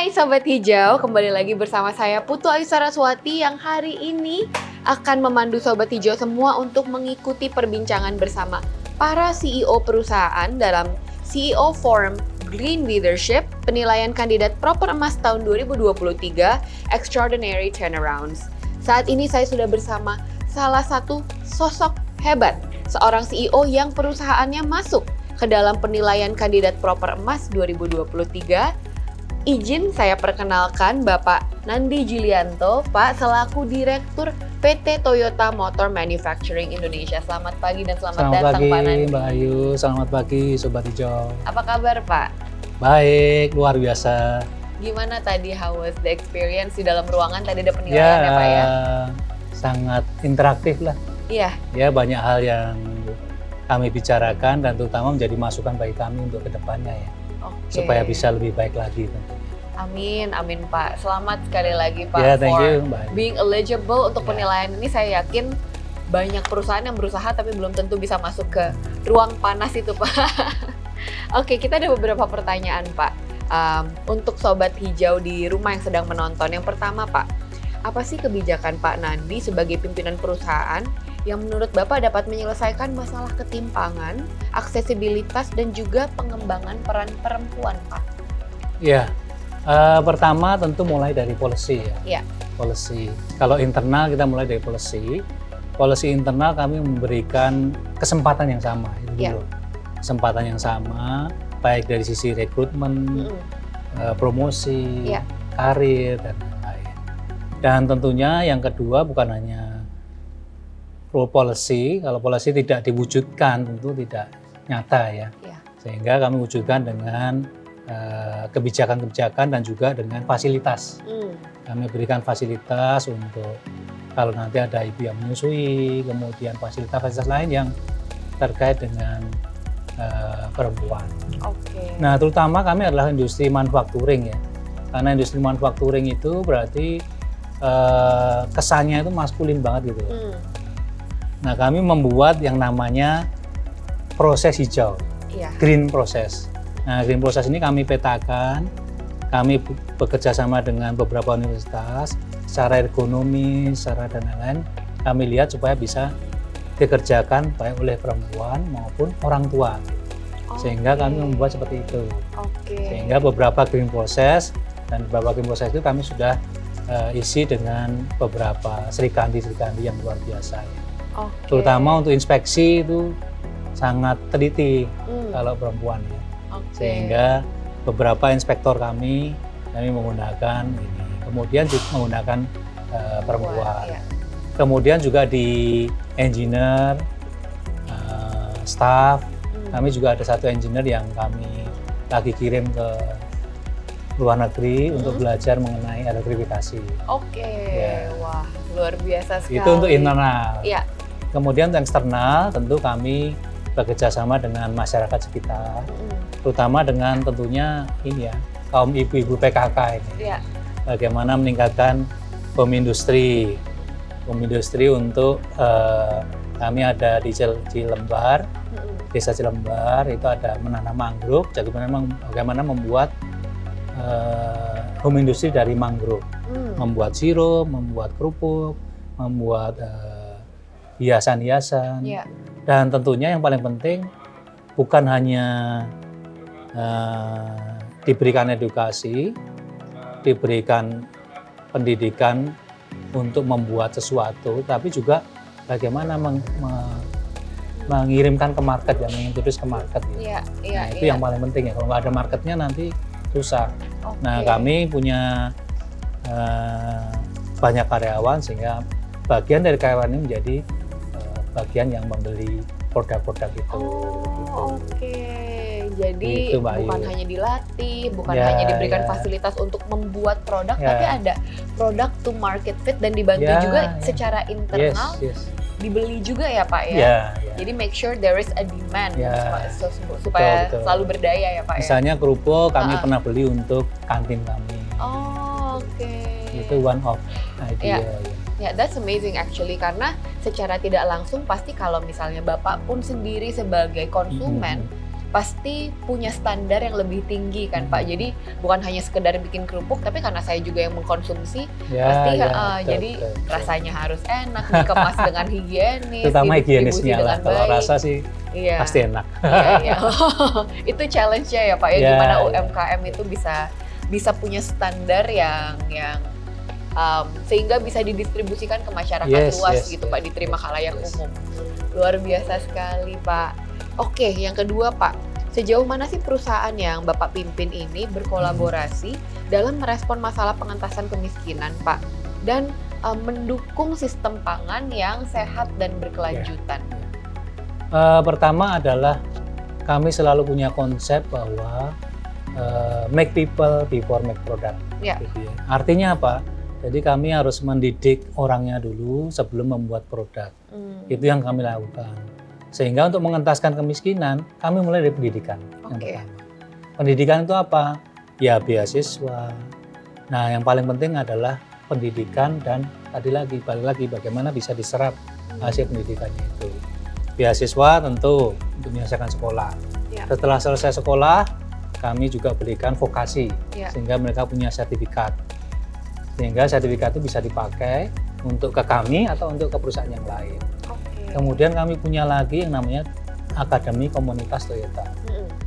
Hai Sobat Hijau, kembali lagi bersama saya Putu Ayu Saraswati yang hari ini akan memandu Sobat Hijau semua untuk mengikuti perbincangan bersama para CEO perusahaan dalam CEO Forum Green Leadership, penilaian kandidat Proper Emas tahun 2023, Extraordinary Turnarounds. Saat ini saya sudah bersama salah satu sosok hebat, seorang CEO yang perusahaannya masuk ke dalam penilaian kandidat Proper Emas 2023. Izin saya perkenalkan Bapak Nandi Julianto, Pak, selaku Direktur PT Toyota Motor Manufacturing Indonesia. Selamat pagi dan selamat datang pagi, Pak Nandi. Mbak Ayu, selamat pagi Sobat Hijau. Apa kabar Pak? Baik, luar biasa. Gimana tadi, how was the experience di dalam ruangan? Tadi ada penilaian ya Pak ya? Sangat interaktif lah. Iya. Ya, banyak hal yang kami bicarakan dan terutama menjadi masukan bagi kami untuk kedepannya ya. Oke. Supaya bisa lebih baik lagi tentunya. Amin, amin Pak. Selamat sekali lagi Pak Thank for you, Mbak. being eligible untuk penilaian ini. Saya yakin banyak perusahaan yang berusaha tapi belum tentu bisa masuk ke ruang panas itu Pak. Oke, kita ada beberapa pertanyaan Pak. Untuk Sobat Hijau di rumah yang sedang menonton. Yang pertama Pak, apa sih kebijakan Pak Nandi sebagai pimpinan perusahaan yang menurut Bapak dapat menyelesaikan masalah ketimpangan, aksesibilitas, dan juga pengembangan peran perempuan, Pak? Ya, pertama tentu mulai dari policy ya. Iya. Policy. Kalau internal kita mulai dari policy. Policy internal kami memberikan kesempatan yang sama. Itu dulu. Kesempatan yang sama, baik dari sisi rekrutmen, promosi, karir, dan lain-lain. Dan tentunya yang kedua bukan hanya policy, kalau policy tidak diwujudkan tentu tidak nyata ya. Sehingga kami wujudkan dengan kebijakan-kebijakan dan juga dengan fasilitas. Kami berikan fasilitas untuk kalau nanti ada ibu yang menyusui, kemudian fasilitas-fasilitas lain yang terkait dengan perempuan. Nah, terutama kami adalah industri manufacturing ya. Karena industri manufacturing itu berarti kesannya itu maskulin banget gitu. Nah, kami membuat yang namanya proses hijau, green process. Nah, green process ini kami petakan, kami bekerja sama dengan beberapa universitas, secara ergonomi, secara dan lain-lain, kami lihat supaya bisa dikerjakan baik oleh perempuan maupun orang tua. Sehingga kami membuat seperti itu. Sehingga beberapa green process dan beberapa green process itu kami sudah isi dengan beberapa serikandi-serikandi yang luar biasa. Terutama untuk inspeksi itu sangat teliti kalau perempuan ya. Sehingga beberapa inspektor kami menggunakan ini, kemudian juga menggunakan perempuan. Kemudian juga di engineer, staff, kami juga ada satu engineer yang kami lagi kirim ke luar negeri untuk belajar mengenai elektrifikasi. Wah, luar biasa sekali. Itu untuk internal. Iya. Kemudian untuk eksternal tentu kami bekerja sama dengan masyarakat sekitar, terutama dengan tentunya ini ya, kaum ibu-ibu PKK ini. Bagaimana meningkatkan home industry untuk kami ada di Cilembar, desa Cilembar itu ada menanam mangrove, jadi bagaimana membuat home industry dari mangrove, membuat sirup, membuat kerupuk, membuat hiasan-hiasan, dan tentunya yang paling penting bukan hanya diberikan edukasi, diberikan pendidikan untuk membuat sesuatu, tapi juga bagaimana mengirimkan ke market, yang mengintroduce ke market. Itu yang paling penting ya, kalau nggak ada marketnya nanti susah. Nah, kami punya banyak karyawan sehingga bagian dari karyawan ini menjadi bagian yang membeli produk-produk itu. Jadi itu, bukan hanya dilatih, bukan hanya diberikan fasilitas untuk membuat produk, tapi ada produk to market fit dan dibantu juga secara internal, dibeli juga ya Pak ya. Jadi make sure there is a demand supaya betul. Selalu berdaya ya Pak. Misalnya kerupuk kami pernah beli untuk kantin kami. Itu one of idea. That's amazing actually, karena secara tidak langsung pasti kalau misalnya Bapak pun sendiri sebagai konsumen pasti punya standar yang lebih tinggi kan Pak. Jadi bukan hanya sekedar bikin kerupuk, tapi karena saya juga yang mengkonsumsi, pasti jadi rasanya harus enak, dikemas dengan higienis, terutama didistribusi higienisnya lah. dengan Kalau baik. rasa sih pasti enak. Iya. Itu challenge-nya ya Pak ya, gimana UMKM itu bisa punya standar yang sehingga bisa didistribusikan ke masyarakat luas gitu Pak, diterima khalayak umum. Luar biasa sekali Pak. Oke, yang kedua Pak, sejauh mana sih perusahaan yang Bapak pimpin ini berkolaborasi dalam merespon masalah pengentasan kemiskinan Pak, dan mendukung sistem pangan yang sehat dan berkelanjutan? Pertama adalah kami selalu punya konsep bahwa make people before make product. Gitu ya. Artinya apa? Jadi kami harus mendidik orangnya dulu sebelum membuat produk. Itu yang kami lakukan. Sehingga untuk mengentaskan kemiskinan, kami mulai dari pendidikan yang pertama. Pendidikan itu apa? Ya beasiswa. Nah yang paling penting adalah pendidikan dan balik lagi bagaimana bisa diserap hasil pendidikannya itu. Beasiswa tentu untuk menyelesaikan sekolah. Setelah selesai sekolah, kami juga berikan vokasi sehingga mereka punya sertifikat. Sehingga sertifikat itu bisa dipakai untuk ke kami atau untuk ke perusahaan yang lain. Kemudian kami punya lagi yang namanya Akademi Komunitas Toyota.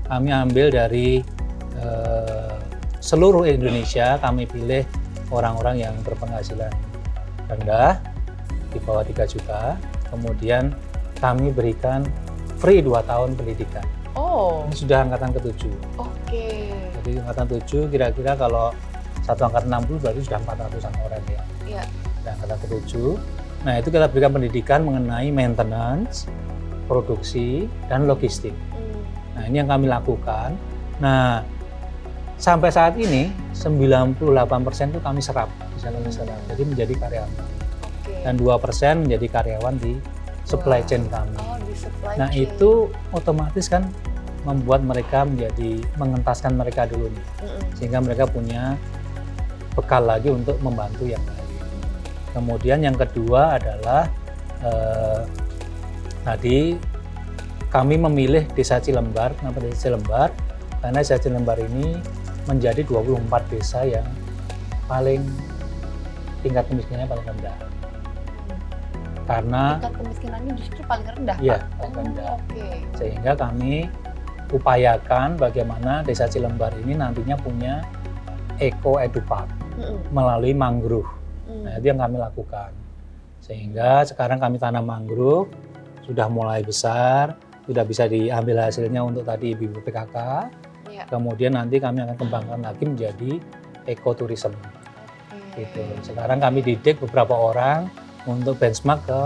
Kami ambil dari seluruh Indonesia, kami pilih orang-orang yang berpenghasilan rendah di bawah 3 juta. Kemudian kami berikan free 2 tahun pendidikan. Ini sudah angkatan ke-7. Jadi angkatan 7 kira-kira kalau satu angkatan 60 berarti sudah 400-an orang ya. Dan angkatan ke-7. Nah itu kita berikan pendidikan mengenai maintenance, produksi, dan logistik. Nah ini yang kami lakukan. Nah sampai saat ini 98% itu kami serap, bisa kami serap. Jadi menjadi karyawan. Dan 2% menjadi karyawan di supply chain kami. Nah itu otomatis kan membuat mereka mengentaskan mereka dulu nih. Sehingga mereka punya bekal lagi untuk membantu yang lain. Kemudian yang kedua adalah tadi kami memilih Desa Cilembar. Kenapa Desa Cilembar? Karena Desa Cilembar ini menjadi 24 desa yang paling tingkat kemiskinannya paling rendah. Karena tingkat kemiskinannya justru paling rendah, Pak? Iya, paling rendah. Sehingga kami upayakan bagaimana Desa Cilembar ini nantinya punya Eco Edu Park melalui mangrove. Nah, itu yang kami lakukan. Sehingga sekarang kami tanam mangrove, sudah mulai besar, sudah bisa diambil hasilnya untuk tadi ibu-ibu PKK. Kemudian nanti kami akan kembangkan lagi menjadi ekoturism. Gitu. Sekarang kami didik beberapa orang untuk benchmark ke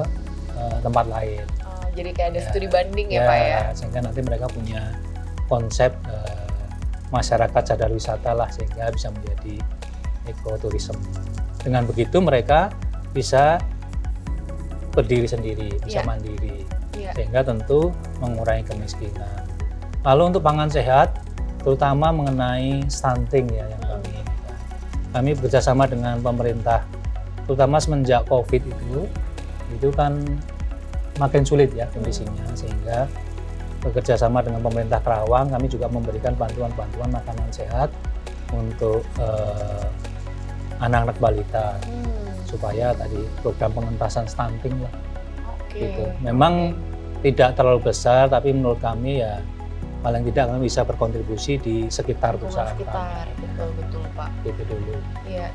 tempat lain. Jadi kayak ada studi banding ya Pak ya? Sehingga nanti mereka punya konsep masyarakat sadar wisata lah, sehingga bisa menjadi ekoturism. Dengan begitu mereka bisa berdiri sendiri, bisa mandiri, sehingga tentu mengurangi kemiskinan. Lalu untuk pangan sehat, terutama mengenai stunting ya yang kami bekerjasama dengan pemerintah, terutama semenjak COVID itu kan makin sulit ya kondisinya, sehingga bekerjasama dengan pemerintah Karawang kami juga memberikan bantuan-bantuan makanan sehat untuk anak-anak balita supaya tadi program pengentasan stunting lah. Gitu. Memang tidak terlalu besar, tapi menurut kami ya paling tidak kami bisa berkontribusi di sekitar perusahaan kami. Betul Pak. Itu dulu. Iya.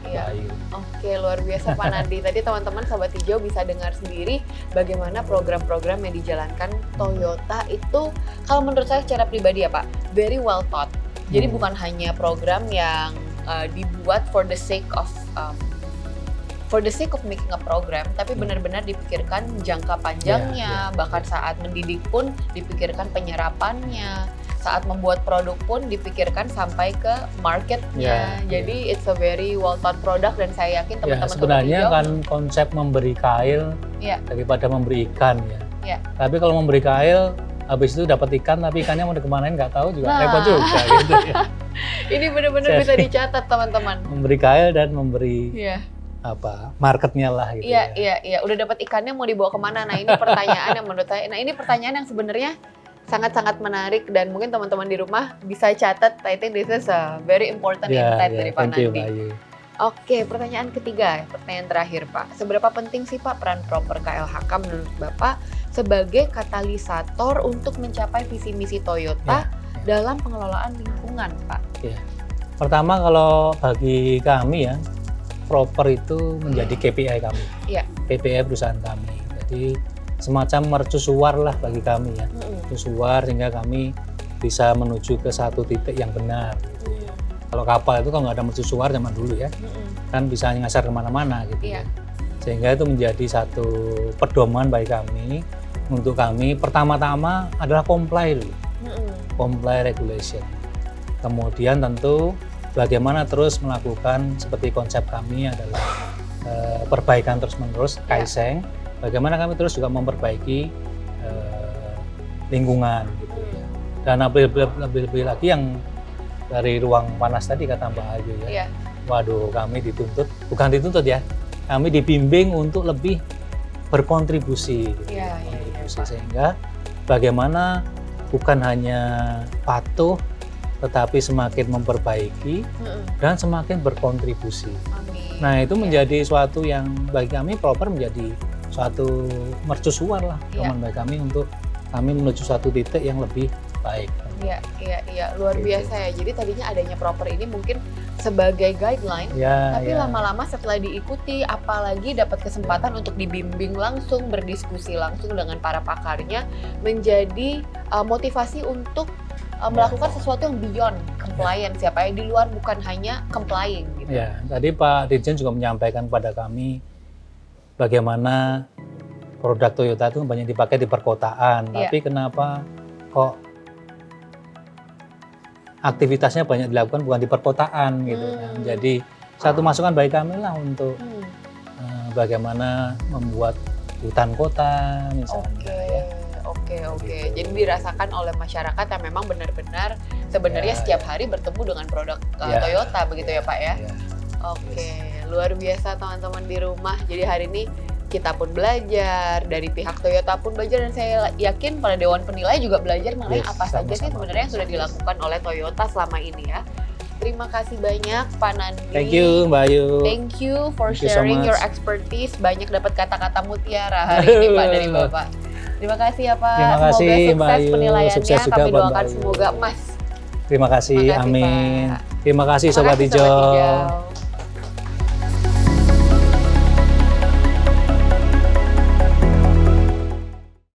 Oke, luar biasa Pak Nadi. Tadi teman-teman Sobat Hijau bisa dengar sendiri bagaimana program-program yang dijalankan Toyota itu, kalau menurut saya secara pribadi ya Pak, very well thought. Jadi bukan hanya program yang dibuat for the sake of making a program, tapi benar-benar dipikirkan jangka panjangnya, bahkan saat mendidik pun dipikirkan penyerapannya, saat membuat produk pun dipikirkan sampai ke marketnya. Jadi it's a very well thought product, dan saya yakin teman-teman sebenarnya kan konsep memberi kail daripada memberi ikan ya. Tapi kalau memberi kail habis itu dapat ikan, tapi ikannya mau dikemanain nggak tahu juga, repot juga gitu ya. Ini benar-benar bisa dicatat teman-teman. Memberi kail dan memberi marketnya lah gitu. Iya. Udah dapat ikannya mau dibawa kemana? Nah ini pertanyaan yang menurut saya, ini pertanyaan yang sebenarnya sangat-sangat menarik dan mungkin teman-teman di rumah bisa catat. I think this is a very important insight dari Pak thank you, Nandi. Mbak Ayu. Oke, pertanyaan ketiga, pertanyaan terakhir Pak. Seberapa penting sih Pak peran proper KLHK menurut Bapak sebagai katalisator untuk mencapai visi misi Toyota dalam pengelolaan lingkungan Pak? Ya. Pertama kalau bagi kami ya, proper itu menjadi KPI kami, KPI perusahaan kami. Jadi semacam mercusuar lah bagi kami ya, mercusuar sehingga kami bisa menuju ke satu titik yang benar. Gitu ya. Kalau kapal itu kalau nggak ada mercusuar zaman dulu ya, kan bisa nyasar kemana-mana gitu ya. Sehingga itu menjadi satu pedoman bagi kami, untuk kami pertama-tama adalah comply dulu, comply regulation. Kemudian tentu bagaimana terus melakukan seperti konsep kami adalah perbaikan terus-menerus, Kaizen. Bagaimana kami terus juga memperbaiki lingkungan gitu ya. Dan lebih lagi yang dari ruang panas tadi kata Mbak Ayu ya. Waduh, kami dituntut, bukan dituntut ya, kami dibimbing untuk lebih berkontribusi gitu. Sehingga bagaimana bukan hanya patuh tetapi semakin memperbaiki dan semakin berkontribusi. Nah, itu menjadi suatu yang bagi kami proper menjadi suatu mercusuar lah bagi kami untuk kami menuju suatu titik yang lebih baik. Iya, luar biasa ya. Jadi tadinya adanya proper ini mungkin sebagai guideline, tapi lama-lama setelah diikuti, apalagi dapat kesempatan untuk dibimbing langsung, berdiskusi langsung dengan para pakarnya, menjadi motivasi untuk melakukan sesuatu yang beyond compliance ya Pak, di luar bukan hanya complying gitu. Ya, tadi Pak Dirjen juga menyampaikan pada kami bagaimana produk Toyota itu banyak dipakai di perkotaan, tapi kenapa kok aktivitasnya banyak dilakukan bukan di perkotaan gitu kan. Jadi satu masukan bagi kami lah untuk bagaimana membuat hutan kota misalnya. Oke. Jadi dirasakan oleh masyarakat yang memang benar-benar sebenarnya setiap hari bertemu dengan produk Toyota begitu ya Pak ya. Luar biasa teman-teman di rumah. Jadi hari ini kita pun belajar, dari pihak Toyota pun belajar, dan saya yakin pada Dewan Penilai juga belajar mengenai apa saja sih sebenarnya yang sudah dilakukan oleh Toyota selama ini ya. Terima kasih banyak Pak Nandi. Thank you Mbak Ayu. Thank you for sharing your expertise. Banyak dapat kata-kata mutiara hari ini Pak dari Bapak. Terima kasih ya Pak. Terima kasih, semoga sukses Mbak Ayu. penilaiannya. Sukses juga kami buat doakan Mbak Ayu. semoga emas. Terima kasih, amin. Pak. Terima kasih Sobat Hijau.